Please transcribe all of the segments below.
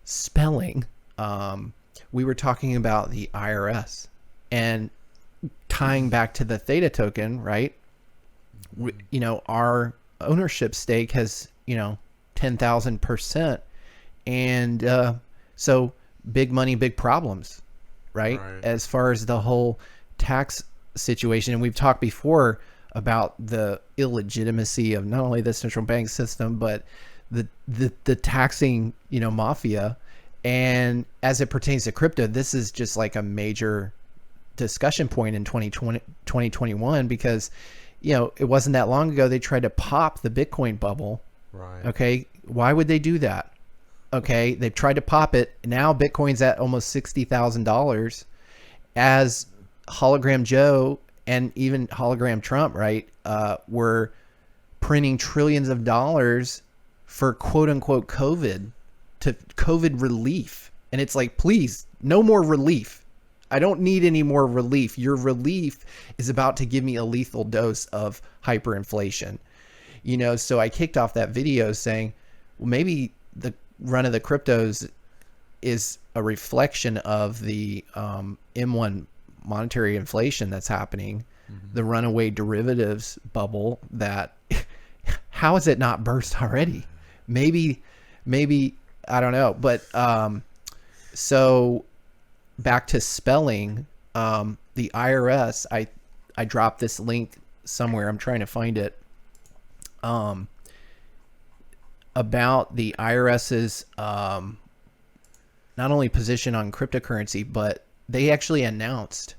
spelling, we were talking about the IRS and tying back to the Theta token, right? Our ownership stake has, 10,000%. And so big money, big problems, right? As far as the whole tax situation. And we've talked before about the illegitimacy of not only the central bank system, but the taxing, mafia. And as it pertains to crypto, this is just like a major discussion point in 2021, because, it wasn't that long ago they tried to pop the Bitcoin bubble. Right. Okay. Why would they do that? Okay. They've tried to pop it. Now Bitcoin's at almost $60,000 as Hologram Joe and even Hologram Trump, right? Were printing trillions of dollars for quote unquote COVID relief. And it's like, please, no more relief. I don't need any more relief. Your relief is about to give me a lethal dose of hyperinflation. So I kicked off that video saying, well, maybe the run of the cryptos is a reflection of the M1 monetary inflation that's happening, the runaway derivatives bubble that how is it not burst already? Maybe, I don't know. But so back to spelling, the IRS, I dropped this link somewhere. I'm trying to find it. About the IRS's not only position on cryptocurrency, but they actually announced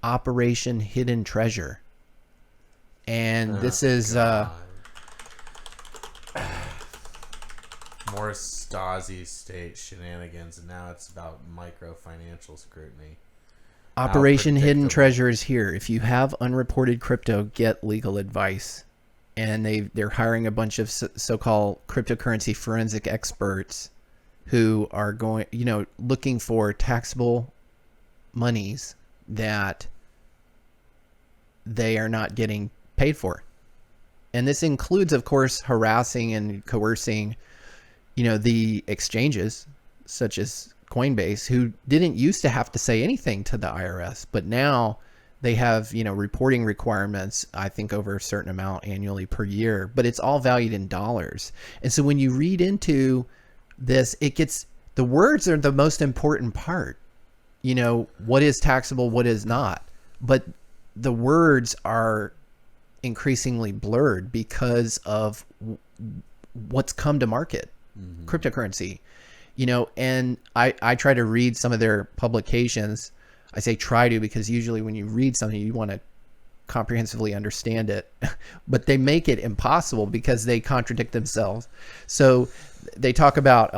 Operation Hidden Treasure. And this is more Stasi state shenanigans, and now it's about micro financial scrutiny. Operation Hidden Treasure is here. If you have unreported crypto, get legal advice. And they're hiring a bunch of so-called cryptocurrency forensic experts who are going, looking for taxable monies that they are not getting paid for. And this includes, of course, harassing and coercing, the exchanges such as Coinbase, who didn't used to have to say anything to the IRS, but now they have, reporting requirements, I think over a certain amount annually per year, but it's all valued in dollars. And so when you read into this, the words are the most important part. What is taxable, what is not. But the words are increasingly blurred because of what's come to market, cryptocurrency. And I try to read some of their publications. I say try to, because usually when you read something, you want to comprehensively understand it, but they make it impossible because they contradict themselves. So they talk about,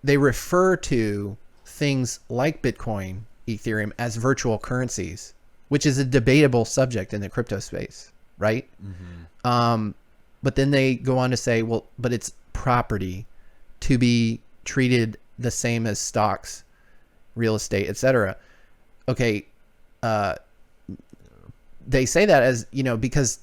they refer to things like Bitcoin, Ethereum as virtual currencies, which is a debatable subject in the crypto space, right? But then they go on to say, well, but it's property to be treated the same as stocks, real estate, etc. Okay. They say that as, because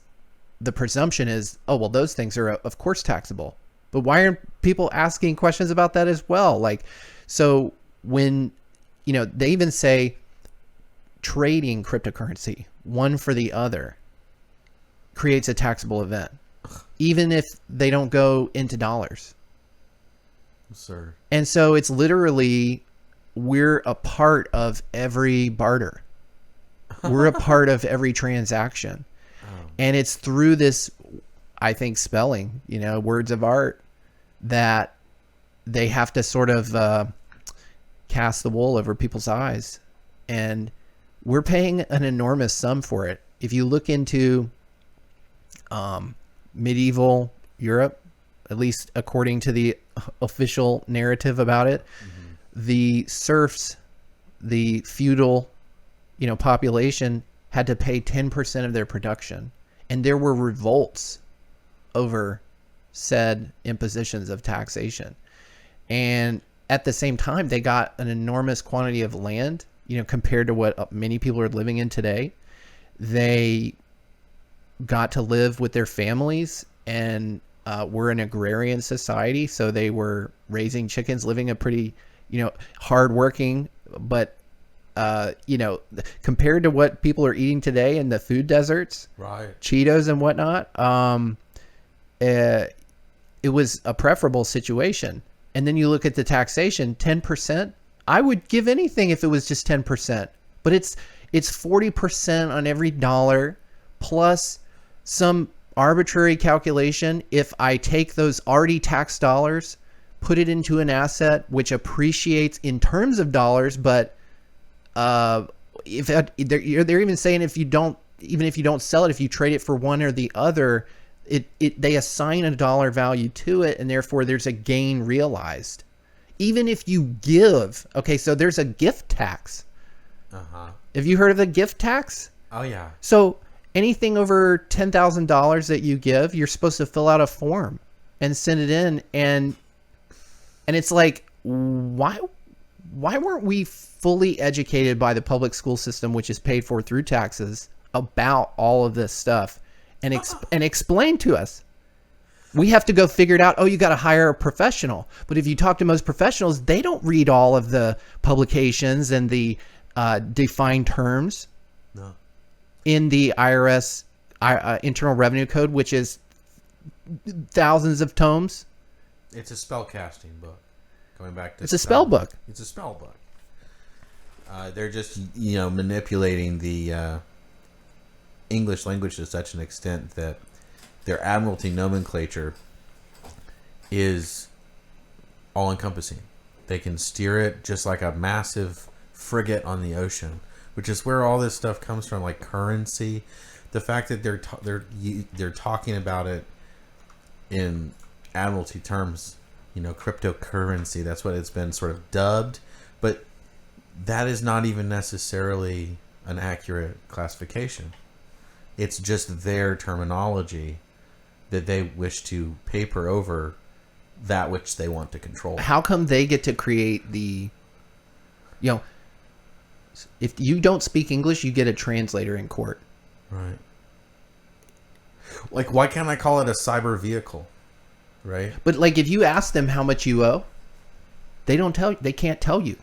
the presumption is, oh, well, those things are of course taxable, but why aren't people asking questions about that as well? Like, so when, they even say trading cryptocurrency, one for the other, creates a taxable event, even if they don't go into dollars. Sir. And so it's literally, we're a part of every barter. We're a part of every transaction. And it's through this, I think, spelling, words of art, that they have to sort of cast the wool over people's eyes. And we're paying an enormous sum for it. If you look into medieval Europe, at least according to the official narrative about it, the serfs, the feudal, population had to pay 10% of their production. And there were revolts over said impositions of taxation. And at the same time, they got an enormous quantity of land, compared to what many people are living in today. They got to live with their families and were an agrarian society, so they were raising chickens, living a pretty, hardworking, but compared to what people are eating today in the food deserts, Right. Cheetos and whatnot, it was a preferable situation. And then you look at the taxation, 10%. I would give anything if it was just 10%, but it's 40% on every dollar plus some arbitrary calculation. If I take those already taxed dollars, put it into an asset which appreciates in terms of dollars, but if they're even saying if you don't sell it, if you trade it for one or the other, they assign a dollar value to it, and therefore there's a gain realized. Even if you give, okay, so there's a gift tax. Have you heard of the gift tax? Oh yeah. So anything over $10,000 that you give, you're supposed to fill out a form and send it in, and it's like, why weren't we fully educated by the public school system, which is paid for through taxes, about all of this stuff and explain to us? We have to go figure it out. Oh, you got to hire a professional. But if you talk to most professionals, they don't read all of the publications and the defined terms No. in the IRS Internal Revenue Code, which is thousands of tomes. It's a spell casting book. Going back to It's a spell book. It's a spell book. They're just manipulating the English language to such an extent that their admiralty nomenclature is all-encompassing. They can steer it just like a massive frigate on the ocean, which is where all this stuff comes from, like currency. The fact that they're talking about it in admiralty terms, cryptocurrency. That's what it's been sort of dubbed, but that is not even necessarily an accurate classification. It's just their terminology that they wish to paper over that which they want to control. How come they get to create the, if you don't speak English, you get a translator in court. Right. Like, why can't I call it a cyber vehicle? Right. But like, if you ask them how much you owe, they can't tell you.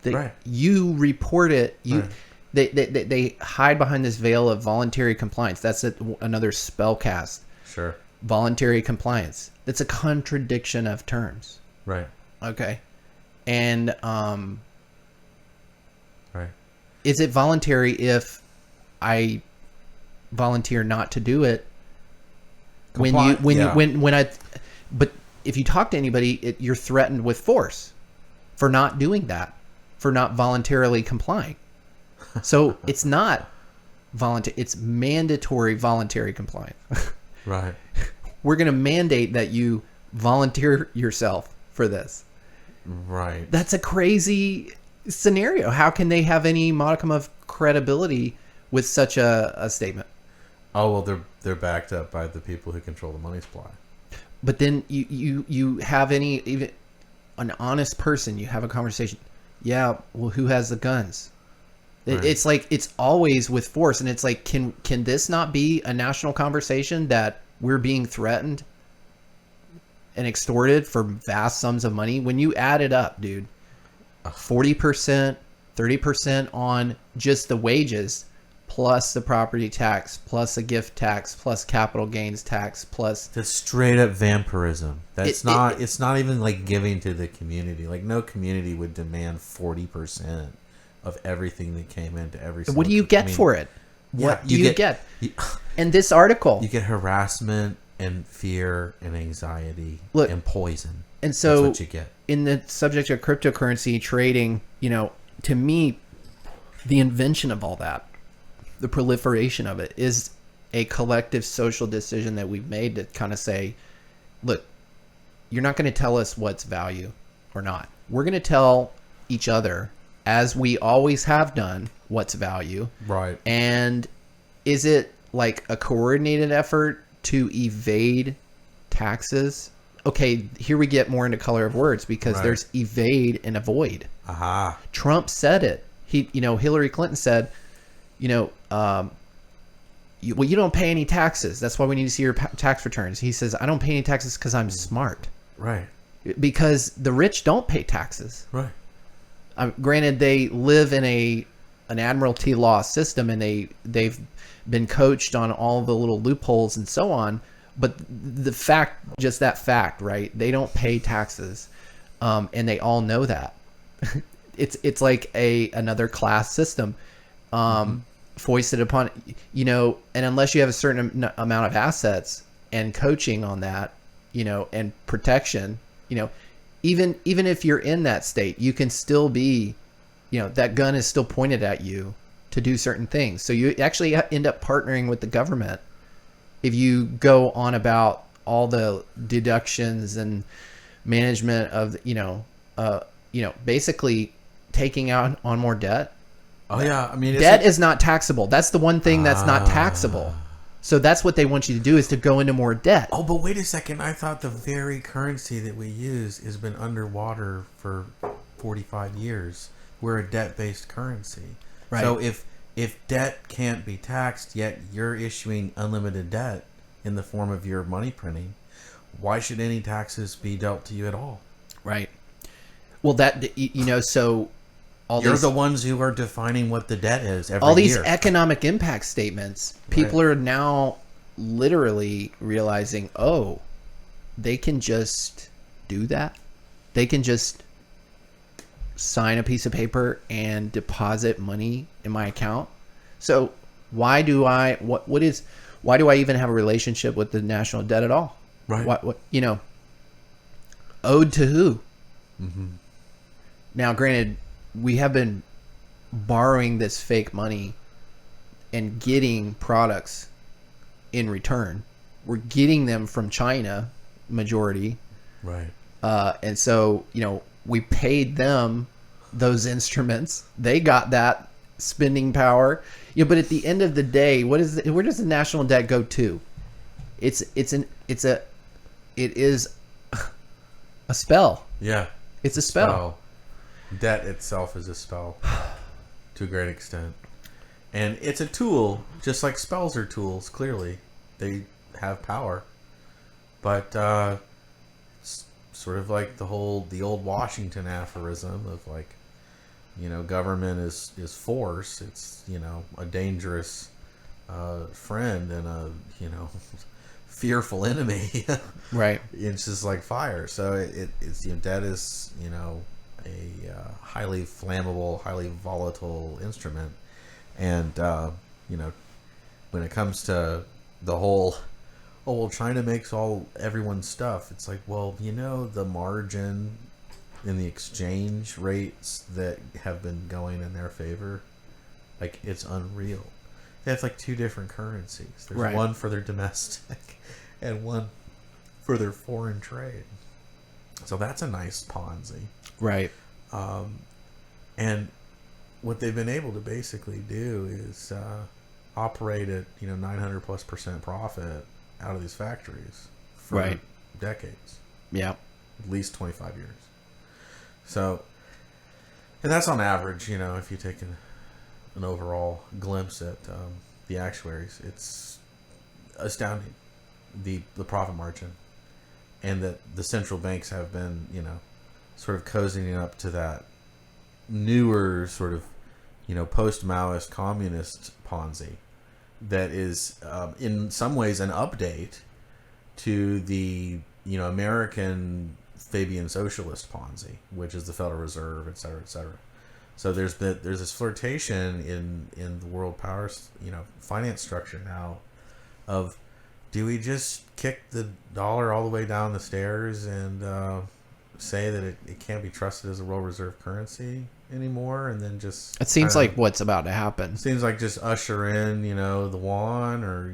Right. You report it. Right. They hide behind this veil of voluntary compliance. That's another spell cast. Sure. Voluntary compliance. That's a contradiction of terms. Right. Okay. And right. Is it voluntary if I volunteer not to do it? But if you talk to anybody, you're threatened with force for not doing that, for not voluntarily complying. So it's not voluntary; it's mandatory voluntary compliance. Right. We're going to mandate that you volunteer yourself for this. Right. That's a crazy scenario. How can they have any modicum of credibility with such a statement? Oh, well, they're backed up by the people who control the money supply. But then you have even an honest person, you have a conversation. Yeah, well, who has the guns? Right. It's like, it's always with force. And it's like, can this not be a national conversation that we're being threatened and extorted for vast sums of money? When you add it up, dude, 40%, 30% on just the wages, plus the property tax, plus a gift tax, plus capital gains tax, plus That's straight up vampirism. It's not even like giving to the community. Like, no community would demand 40% of everything that came into every single. What do you get for it? What do you get? And this article, You get harassment and fear and anxiety and poison. And so that's what you get. In the subject of cryptocurrency trading, to me, the invention of all that, the proliferation of it, is a collective social decision that we've made to kind of say, look, you're not going to tell us what's value or not. We're going to tell each other, as we always have done, what's value. Right. And is it like a coordinated effort to evade taxes? Okay, here we get more into color of words, because there's evade and avoid. Aha. Trump said it. Hillary Clinton said, you well, you don't pay any taxes. That's why we need to see your tax returns. He says, I don't pay any taxes because I'm smart. Right. Because the rich don't pay taxes. Right. Granted, they live in an admiralty law system, and they've been coached on all the little loopholes and so on. But the fact, just that fact, right? They don't pay taxes, and they all know that. It's like another class system, foisted upon, and unless you have a certain amount of assets and coaching on that, and protection, even if you're in that state, you can still be, that gun is still pointed at you to do certain things. So you actually end up partnering with the government if you go on about all the deductions and management of, basically taking out on more debt. Oh yeah, I mean, debt is not taxable. That's the one thing that's not taxable. So that's what they want you to do, is to go into more debt. Oh, but wait a second. I thought the very currency that we use has been underwater for 45 years. We're a debt-based currency. Right. So if debt can't be taxed, yet you're issuing unlimited debt in the form of your money printing, why should any taxes be dealt to you at all? Right. Well, so You're the ones who are defining what the debt is every year. All these economic impact statements, people are now literally realizing, oh, they can just do that. They can just sign a piece of paper and deposit money in my account. So why do I even have a relationship with the national debt at all? Right. What owed to who? Mm-hmm. Now, granted, we have been borrowing this fake money and getting products in return. We're getting them from China, majority. Right. And so, we paid them those instruments. They got that spending power. But at the end of the day, where does the national debt go to? It is a spell. Yeah. It's a spell. Debt itself is a spell to a great extent. And it's a tool, just like spells are tools, clearly. They have power. But sort of like the old Washington aphorism of government is force. It's, a dangerous friend and a, fearful enemy. Right. It's just like fire. So it's debt is, a highly flammable, highly volatile instrument. And, when it comes to the whole, China makes everyone's stuff. It's like, well, the margin in the exchange rates that have been going in their favor, it's unreal. They have two different currencies. There's right. one for their domestic and one for their foreign trade. So that's a nice Ponzi. Right. And what they've been able to basically do is operate at 900+% profit out of these factories for right. decades. Yeah. At least 25 years. So, and that's on average, if you take an overall glimpse at the actuaries, it's astounding, the profit margin, and that the central banks have been, sort of cozying up to that newer sort of, post-Maoist communist Ponzi that is in some ways an update to the, American Fabian socialist Ponzi, which is the Federal Reserve, et cetera, et cetera. So there's this flirtation in the world power, finance structure now of, do we just kick the dollar all the way down the stairs and say that it can't be trusted as a world reserve currency anymore, and then just it seems like what's about to happen. Seems like just usher in, the yuan or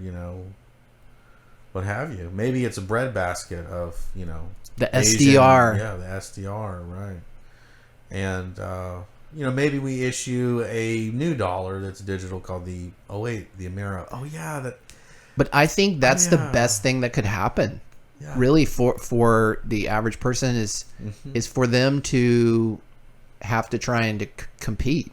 what have you. Maybe it's a breadbasket of the Asian, SDR. Yeah, the SDR, right. And maybe we issue a new dollar that's digital called the Amero. Oh yeah, that. But I think that's the best thing that could happen. Yeah. Really, for the average person is for them to have to try and to compete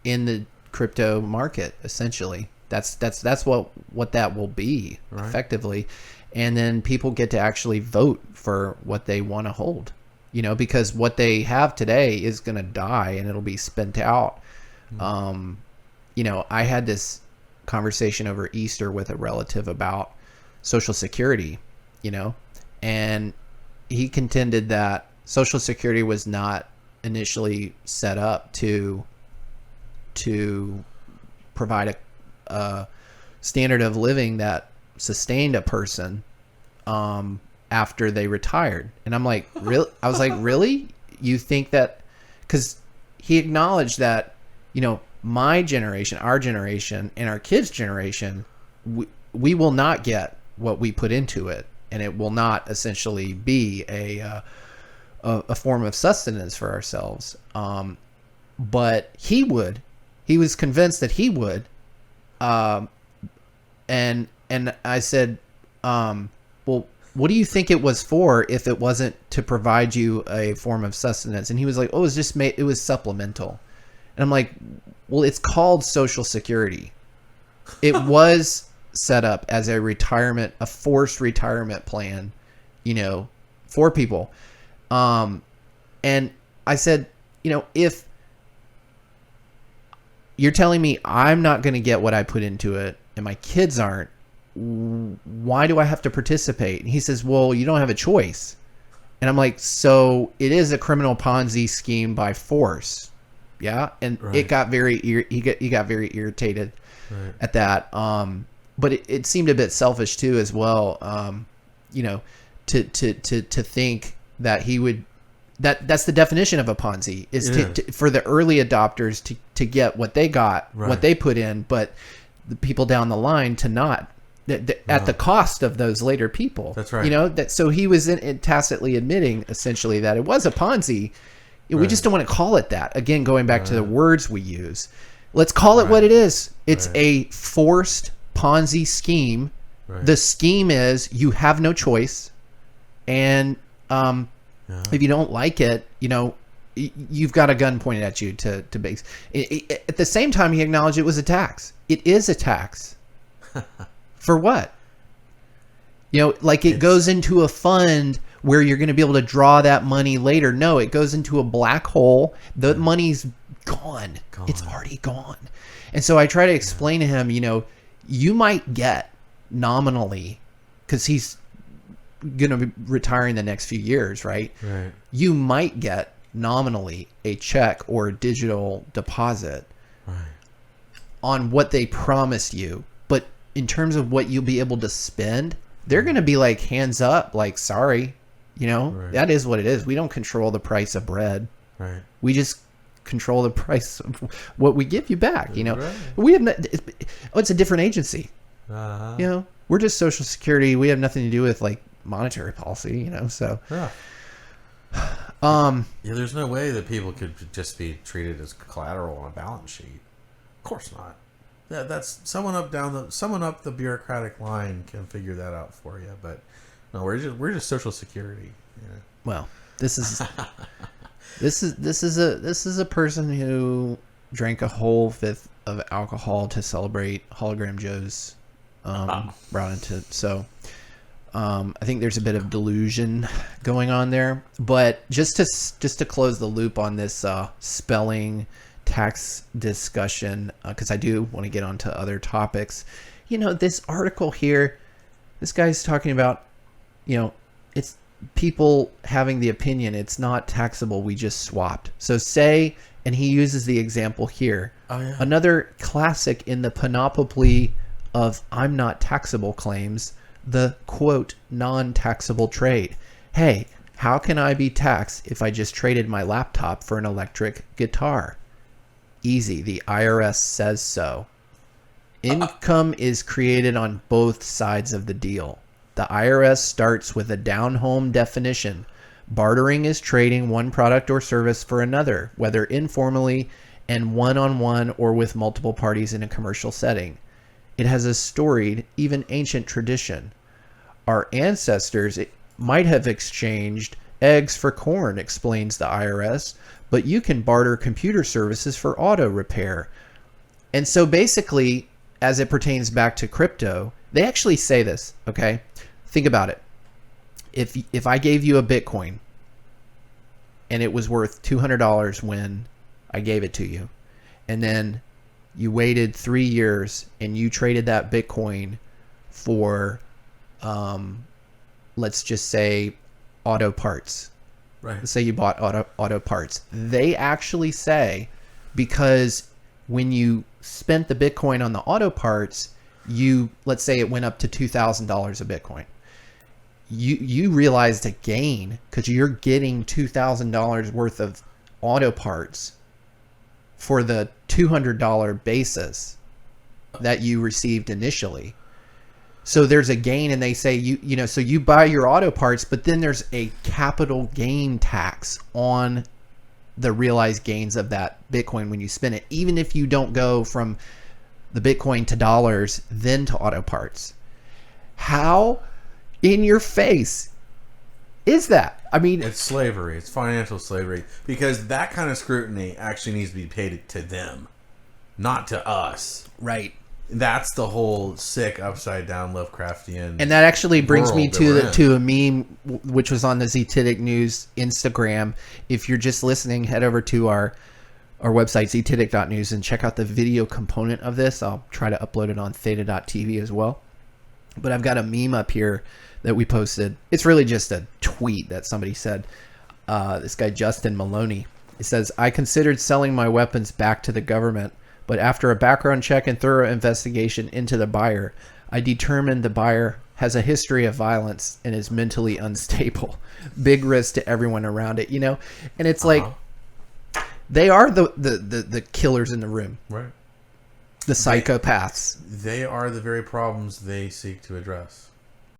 in the crypto market, essentially. That's what that will be Right. effectively. And then people get to actually vote for what they want to hold, because what they have today is going to die and it'll be spent out. I had this conversation over Easter with a relative about Social Security, and he contended that Social Security was not initially set up to provide a standard of living that sustained a person after they retired. And I'm like, really? I was like, really? You think that? Because he acknowledged that, my generation, our generation, and our kids' generation, we will not get what we put into it, and it will not essentially be a form of sustenance for ourselves. But he would. He was convinced that he would. And I said, well, what do you think it was for if it wasn't to provide you a form of sustenance? And he was like, oh, it was supplemental. And I'm like, well, it's called Social Security. It was set up as a forced retirement plan, for people. And I said, if you're telling me I'm not going to get what I put into it and my kids aren't, why do I have to participate? And he says, well, you don't have a choice. And I'm like, so it is a criminal Ponzi scheme by force. Yeah. And Right. it got he got very irritated Right. at that. But it seemed a bit selfish too, as well. To think that he would, that's the definition of a Ponzi, is for the early adopters to get what they got, Right. what they put in, but the people down the line to not, at the cost of those later people. That's right. So he was tacitly admitting essentially that it was a Ponzi. We Right. just don't want to call it that. Again, going back to the words we use, let's call it what it is. It's Right. a forced Ponzi scheme. Right. The scheme is you have no choice, and if you don't like it, you've got a gun pointed at you to base. At the same time, he acknowledged it was a tax. It is a tax. For what? It goes into a fund where you're going to be able to draw that money later. No, it goes into a black hole. The money's gone. It's already gone. And so I try to explain to him, you might get nominally, because he's going to be retiring the next few years, right? Right. You might get nominally a check or a digital deposit Right. on what they promised you. But in terms of what you'll be able to spend, they're going to be like, hands up, like, sorry, Right. that is what it is. We don't control the price of bread. Right. We just control the price of what we give you back. Right. We have it's a different agency. Uh-huh. We're just Social Security. We have nothing to do with like monetary policy. So Yeah. Yeah, there's no way that people could just be treated as collateral on a balance sheet. Of course not. Yeah, that's someone up the bureaucratic line can figure that out for you. But no, we're just Social Security. well, this is this is a person who drank a whole fifth of alcohol to celebrate Hologram Joe's brought into. So I think there's a bit of delusion going on there. But just to close the loop on this spelling tax discussion, because I do want to get onto other topics. This article here, this guy's talking about, it's people having the opinion it's not taxable, we just swapped. So say, and he uses the example here, another classic in the panoply of I'm not taxable claims, the quote non-taxable trade. Hey, how can I be taxed if I just traded my laptop for an electric guitar? Easy, the IRS says so. Income is created on both sides of the deal. The IRS starts with a down-home definition. Bartering is trading one product or service for another, whether informally and one-on-one or with multiple parties in a commercial setting. It has a storied, even ancient tradition. Our ancestors might have exchanged eggs for corn, explains the IRS, but you can barter computer services for auto repair. And so basically, as it pertains back to crypto, they actually say this, okay? Think about it. If I gave you a Bitcoin and it was worth $200 when I gave it to you, and then you waited 3 years and you traded that Bitcoin for, let's just say, auto parts. Right. Let's say you bought auto parts. They actually say, because when you spent the Bitcoin on the auto parts, let's say it went up to $2,000 a Bitcoin. You realized a gain because you're getting $2,000 worth of auto parts for the $200 basis that you received initially. So there's a gain, and they say so you buy your auto parts, but then there's a capital gain tax on the realized gains of that Bitcoin when you spin it, even if you don't go from the Bitcoin to dollars, then to auto parts. How in your face is that? I mean, it's slavery. It's financial slavery, because that kind of scrutiny actually needs to be paid to them, not to us. right. That's the whole sick upside down Lovecraftian. And that actually brings me world to a meme which was on the ZTitic News Instagram. If you're just listening, head over to our website, ztitic.news, and check out the video component of this. I'll try to upload it on theta.tv as well. But I've got a meme up here that we posted. It's really just a tweet that somebody said. This guy, Justin Maloney, it says, "I considered selling my weapons back to the government, but after a background check and thorough investigation into the buyer, I determined the buyer has a history of violence and is mentally unstable. Big risk to everyone around it," And it's like, they are the killers in the room. Right. The psychopaths. They are the very problems they seek to address.